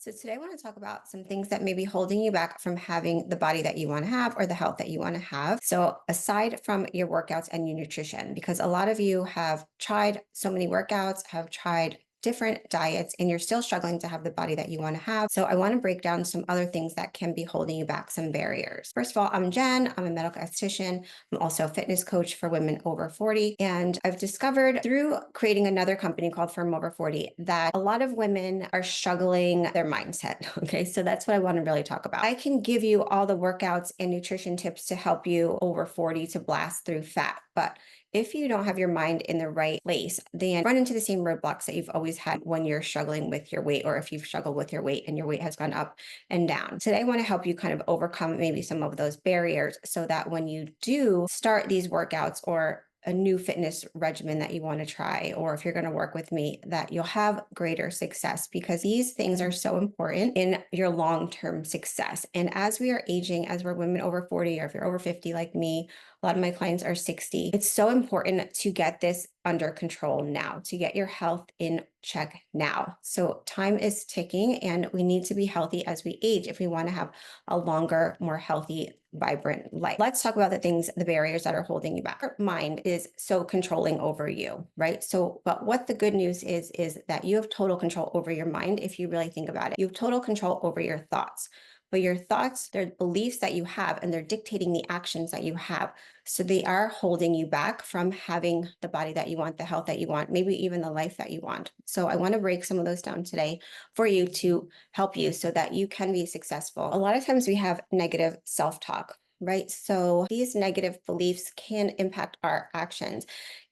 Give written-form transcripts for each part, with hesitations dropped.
So today I want to talk about some things that may be holding you back from having the body that you want to have or the health that you want to have. So aside from your workouts and your nutrition, because a lot of you have tried so many workouts, have tried different diets, and you're still struggling to have the body that you want to have. So I want to break down some other things that can be holding you back, some barriers. First of all, I'm Jen. I'm a medical esthetician. I'm also a fitness coach for women over 40. And I've discovered through creating another company called Firm Over 40 that a lot of women are struggling their mindset. Okay. So that's what I want to really talk about. I can give you all the workouts and nutrition tips to help you over 40 to blast through fat. But if you don't have your mind in the right place, then run into the same roadblocks that you've always had when you're struggling with your weight, or if you've struggled with your weight and your weight has gone up and down. Today, I want to help you kind of overcome maybe some of those barriers so that when you do start these workouts or a new fitness regimen that you want to try, or if you're going to work with me, that you'll have greater success, because these things are so important in your long-term success. And as we are aging, as we're women over 40, or if you're over 50 like me, a lot of my clients are 60. It's so important to get this under control now, to get your health in check now. So time is ticking and we need to be healthy as we age if we want to have a longer, more healthy, vibrant life. Let's talk about the barriers that are holding you back. Your mind is so controlling over you, right? So, but what the good news is that you have total control over your mind. If you really think about it, you have total control over your thoughts. But your thoughts, they're beliefs that you have, and they're dictating the actions that you have. So they are holding you back from having the body that you want, the health that you want, maybe even the life that you want. So I want to break some of those down today for you to help you so that you can be successful. A lot of times we have negative self-talk, right? So these negative beliefs can impact our actions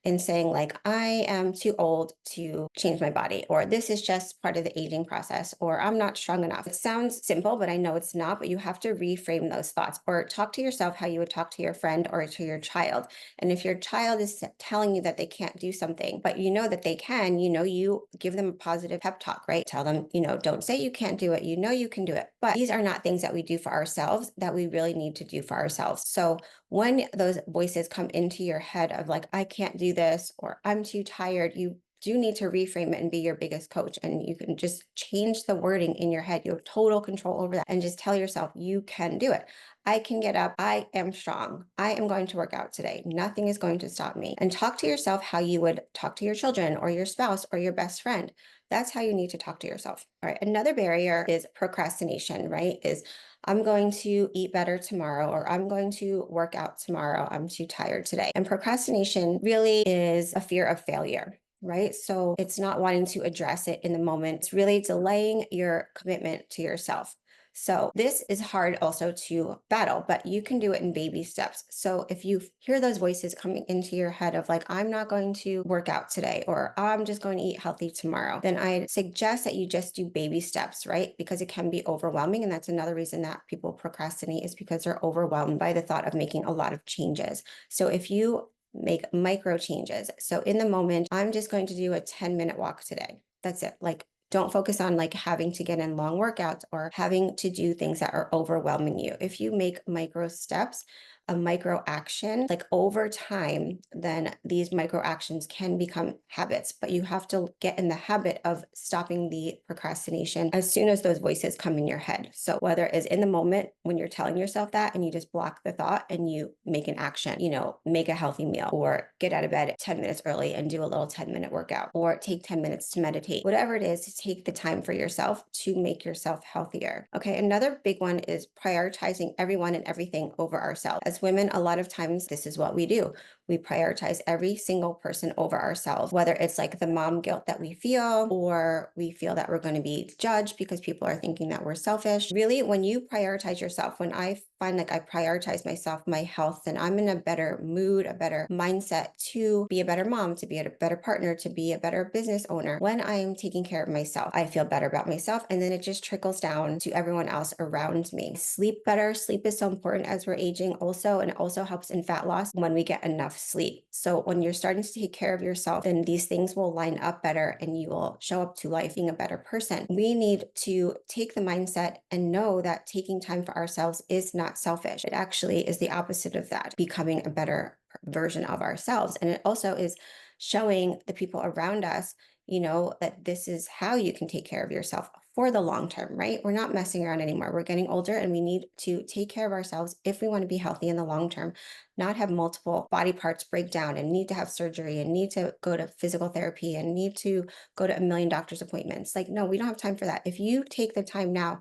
in saying like, I am too old to change my body, or this is just part of the aging process, or I'm not strong enough. It sounds simple, but I know it's not, but you have to reframe those thoughts, or talk to yourself how you would talk to your friend or to your child. And if your child is telling you that they can't do something, but you know that they can, you give them a positive pep talk, right? Tell them, don't say you can't do it. You can do it. But these are not things that we do for ourselves that we really need to do for ourselves. So when those voices come into your head of like, I can't do this, or I'm too tired, you do need to reframe it and be your biggest coach. And you can just change the wording in your head. You have total control over that, and just tell yourself you can do it. I can get up. I am strong. I am going to work out today. Nothing is going to stop me. And talk to yourself how you would talk to your children or your spouse or your best friend. That's how you need to talk to yourself. All right. Another barrier is procrastination, right? Is I'm going to eat better tomorrow, or I'm going to work out tomorrow. I'm too tired today. And procrastination really is a fear of failure, right? So it's not wanting to address it in the moment. It's really delaying your commitment to yourself. So this is hard also to battle, but you can do it in baby steps. So if you hear those voices coming into your head of like, I'm not going to work out today, or I'm just going to eat healthy tomorrow, then I suggest that you just do baby steps, right? Because it can be overwhelming. And that's another reason that people procrastinate, is because they're overwhelmed by the thought of making a lot of changes. So if you make micro changes, so in the moment, I'm just going to do a 10-minute walk today. That's it. Like, don't focus on like having to get in long workouts or having to do things that are overwhelming you. If you make micro steps, a micro action, like over time, then these micro actions can become habits, but you have to get in the habit of stopping the procrastination as soon as those voices come in your head. So whether it's in the moment when you're telling yourself that, and you just block the thought and you make an action, make a healthy meal, or get out of bed 10 minutes early and do a little 10-minute workout, or take 10 minutes to meditate, whatever it is, to take the time for yourself to make yourself healthier. Okay. Another big one is prioritizing everyone and everything over ourselves. As women, a lot of times this is what we do. We prioritize every single person over ourselves, whether it's like the mom guilt that we feel, or we feel that we're going to be judged because people are thinking that we're selfish. Really, when you prioritize yourself, when I find like I prioritize myself, my health, then I'm in a better mood, a better mindset to be a better mom, to be a better partner, to be a better business owner. When I am taking care of myself, I feel better about myself, and then it just trickles down to everyone else around me. Sleep better. Sleep is so important as we're aging also, and it also helps in fat loss when we get enough sleep. So when you're starting to take care of yourself, then these things will line up better and you will show up to life being a better person. We need to take the mindset and know that taking time for ourselves is not selfish. It actually is the opposite of that, becoming a better version of ourselves. And it also is showing the people around us, that this is how you can take care of yourself for the long term, right? We're not messing around anymore. We're getting older and we need to take care of ourselves if we want to be healthy in the long term, not have multiple body parts break down and need to have surgery and need to go to physical therapy and need to go to a million doctor's appointments. Like, no, we don't have time for that. If you take the time now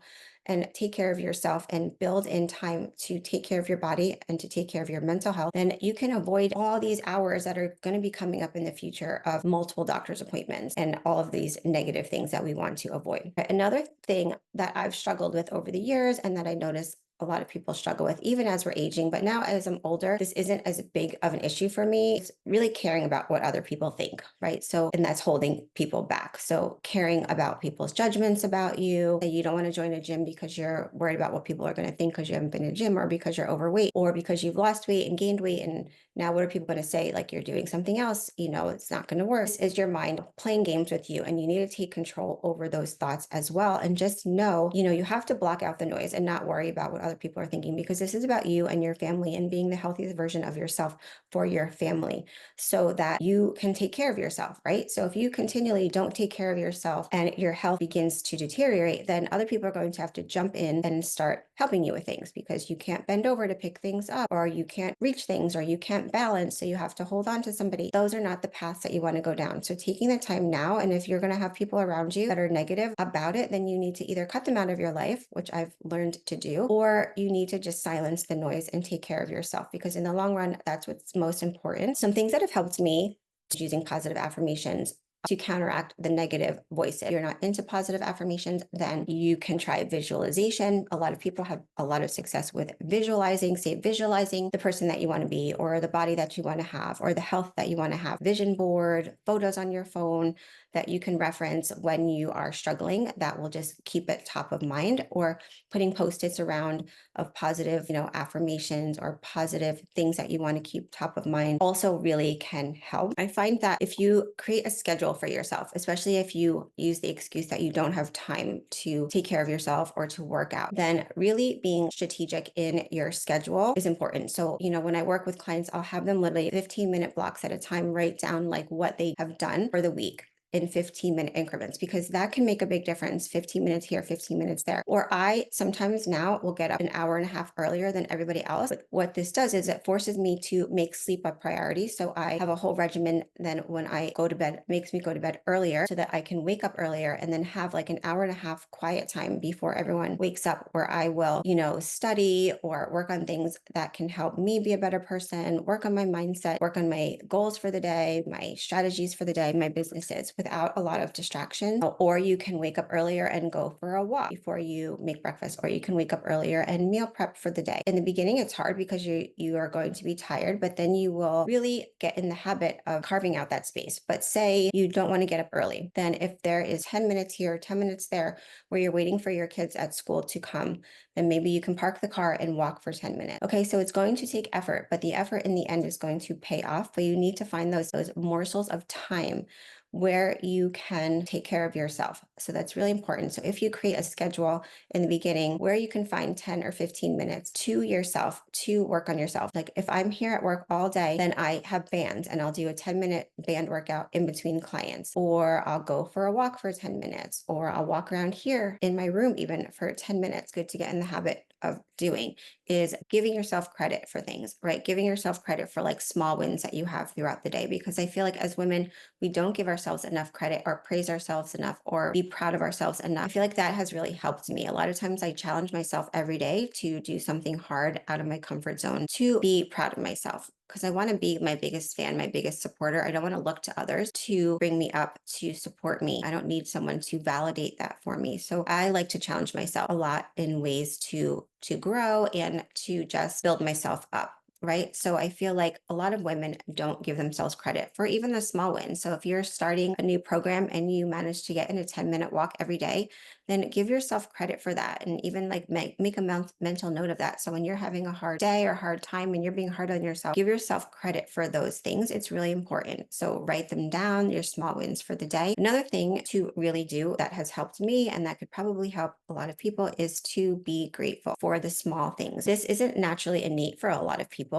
and take care of yourself and build in time to take care of your body and to take care of your mental health, then you can avoid all these hours that are going to be coming up in the future of multiple doctor's appointments and all of these negative things that we want to avoid. Another thing that I've struggled with over the years and that I notice a lot of people struggle with, even as we're aging. But now, as I'm older, this isn't as big of an issue for me. It's really caring about what other people think, right? So, and that's holding people back. So, caring about people's judgments about you, that you don't want to join a gym because you're worried about what people are going to think because you haven't been in a gym, or because you're overweight, or because you've lost weight and gained weight. And now, what are people going to say? Like, you're doing something else, it's not going to work. This is your mind playing games with you, and you need to take control over those thoughts as well. And just know, you have to block out the noise and not worry about what other people are thinking, because this is about you and your family and being the healthiest version of yourself for your family so that you can take care of yourself, right? So if you continually don't take care of yourself and your health begins to deteriorate, then other people are going to have to jump in and start helping you with things, because you can't bend over to pick things up, or you can't reach things, or you can't balance. So you have to hold on to somebody. Those are not the paths that you want to go down. So taking the time now, and if you're going to have people around you that are negative about it, then you need to either cut them out of your life, which I've learned to do, or you need to just silence the noise and take care of yourself, because in the long run, that's what's most important. Some things that have helped me is using positive affirmations to counteract the negative voices. If you're not into positive affirmations, then you can try visualization. A lot of people have a lot of success with visualizing, say visualizing the person that you want to be, or the body that you want to have, or the health that you want to have. Vision board, photos on your phone that you can reference when you are struggling, that will just keep it top of mind, or putting post-its around of positive, affirmations or positive things that you want to keep top of mind also really can help. I find that if you create a schedule for yourself, especially if you use the excuse that you don't have time to take care of yourself or to work out, then really being strategic in your schedule is important. So, when I work with clients, I'll have them literally 15-minute blocks at a time write down like what they have done for the week in 15-minute increments, because that can make a big difference. 15 minutes here, 15 minutes there. Or I sometimes now will get up an hour and a half earlier than everybody else. But what this does is it forces me to make sleep a priority. So I have a whole regimen then when I go to bed, makes me go to bed earlier so that I can wake up earlier and then have like an hour and a half quiet time before everyone wakes up, where I will, study or work on things that can help me be a better person, work on my mindset, work on my goals for the day, my strategies for the day, my businesses, without a lot of distraction. Or you can wake up earlier and go for a walk before you make breakfast, or you can wake up earlier and meal prep for the day. In the beginning, it's hard because you are going to be tired, but then you will really get in the habit of carving out that space. But say you don't want to get up early, then if there is 10 minutes here, 10 minutes there, where you're waiting for your kids at school to come, then maybe you can park the car and walk for 10 minutes. Okay, so it's going to take effort, but the effort in the end is going to pay off. But you need to find those morsels of time where you can take care of yourself. So that's really important. So if you create a schedule in the beginning where you can find 10 or 15 minutes to yourself to work on yourself. Like if I'm here at work all day, then I have bands and I'll do a 10-minute band workout in between clients, or I'll go for a walk for 10 minutes, or I'll walk around here in my room even for 10 minutes. Good to get in the habit of doing is giving yourself credit for things, right? Giving yourself credit for like small wins that you have throughout the day, because I feel like as women, we don't give ourselves enough credit or praise ourselves enough or be proud of ourselves enough. I feel like that has really helped me. A lot of times I challenge myself every day to do something hard out of my comfort zone, to be proud of myself, because I want to be my biggest fan, my biggest supporter. I don't want to look to others to bring me up, to support me. I don't need someone to validate that for me. So I like to challenge myself a lot in ways to grow and to just build myself up. Right. So I feel like a lot of women don't give themselves credit for even the small wins. So if you're starting a new program and you manage to get in a 10-minute walk every day, then give yourself credit for that. And even like make a mental note of that. So when you're having a hard day or hard time and you're being hard on yourself, give yourself credit for those things. It's really important. So write them down, your small wins for the day. Another thing to really do that has helped me, and that could probably help a lot of people, is to be grateful for the small things. This isn't naturally innate for a lot of people.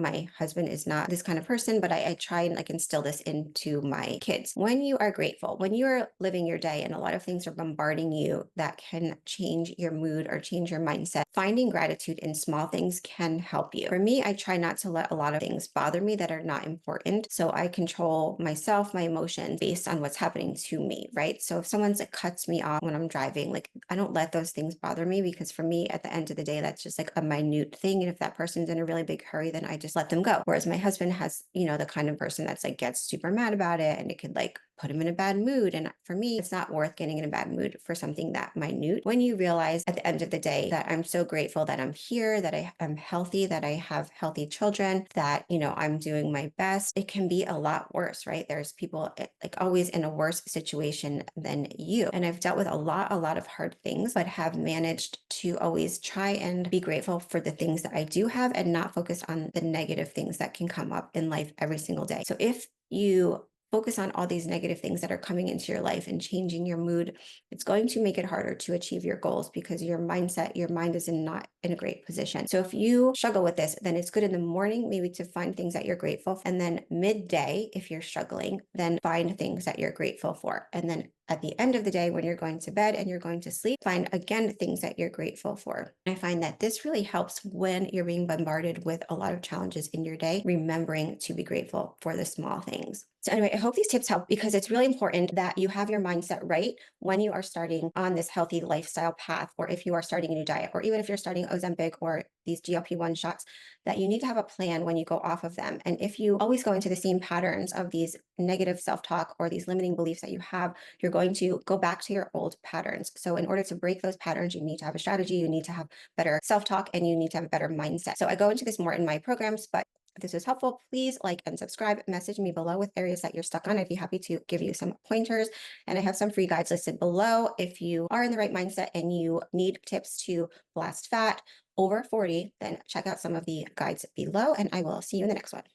My husband is not this kind of person, but I try and like instill this into my kids. When you are grateful, when you are living your day and a lot of things are bombarding you that can change your mood or change your mindset, finding gratitude in small things can help you. For me, I try not to let a lot of things bother me that are not important. So I control myself, my emotions based on what's happening to me, right? So if someone's like cuts me off when I'm driving, like I don't let those things bother me, because for me, at the end of the day, that's just like a minute thing. And if that person's in a really big hurry, then I just let them go. Whereas my husband has, the kind of person that's like gets super mad about it, and it could like put him in a bad mood. And for me, it's not worth getting in a bad mood for something that minute. When you realize at the end of the day that I'm so grateful that I'm here, that I am healthy, that I have healthy children, that, I'm doing my best, it can be a lot worse, right? There's people like always in a worse situation than you. And I've dealt with a lot of hard things, but have managed to always try and be grateful for the things that I do have and not focus on the negative things that can come up in life every single day. So if you focus on all these negative things that are coming into your life and changing your mood, it's going to make it harder to achieve your goals, because your mindset, your mind is not in a great position. So if you struggle with this, then it's good in the morning, maybe to find things that you're grateful for. And then midday, if you're struggling, then find things that you're grateful for. And then at the end of the day, when you're going to bed and you're going to sleep, find again things that you're grateful for. I find that this really helps when you're being bombarded with a lot of challenges in your day, remembering to be grateful for the small things. So anyway, I hope these tips help, because it's really important that you have your mindset right when you are starting on this healthy lifestyle path, or if you are starting a new diet, or even if you're starting Ozempic or these GLP-1 shots, that you need to have a plan when you go off of them. And if you always go into the same patterns of these negative self-talk or these limiting beliefs that you have, you're going to go back to your old patterns. So in order to break those patterns, you need to have a strategy, you need to have better self-talk, and you need to have a better mindset. So I go into this more in my programs, but if this was helpful, please like and subscribe. Message me below with areas that you're stuck on. I'd be happy to give you some pointers. And I have some free guides listed below. If you are in the right mindset and you need tips to blast fat over 40, then check out some of the guides below, and I will see you in the next one.